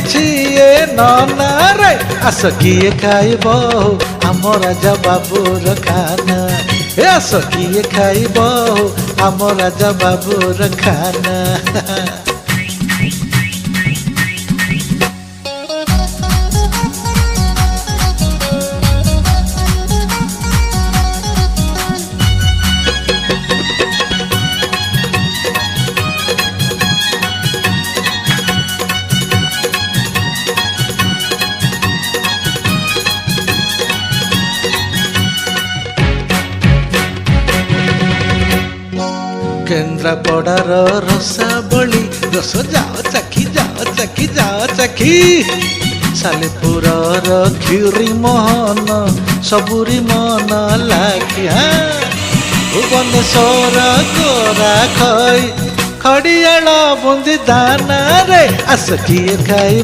କିଛି ଏ ନନା ରେ ଆସ କିଏ ଖାଇବ ଆମ ରାଜା ବାବୁର ଖାନା ଏ ଆସ କିଏ ଖାଇବ ଆମ ରାଜା ବାବୁର ଖାନା केन्द्रापड़ार रसाबली रस जाओ चाखी जाओ चाखी सालेपुरर खीरी मोहन सबुरी मन लाखी हाँ भुवनेश्वर कोरा खई खड़ियाल बुंदी दाना रे आस किए खाई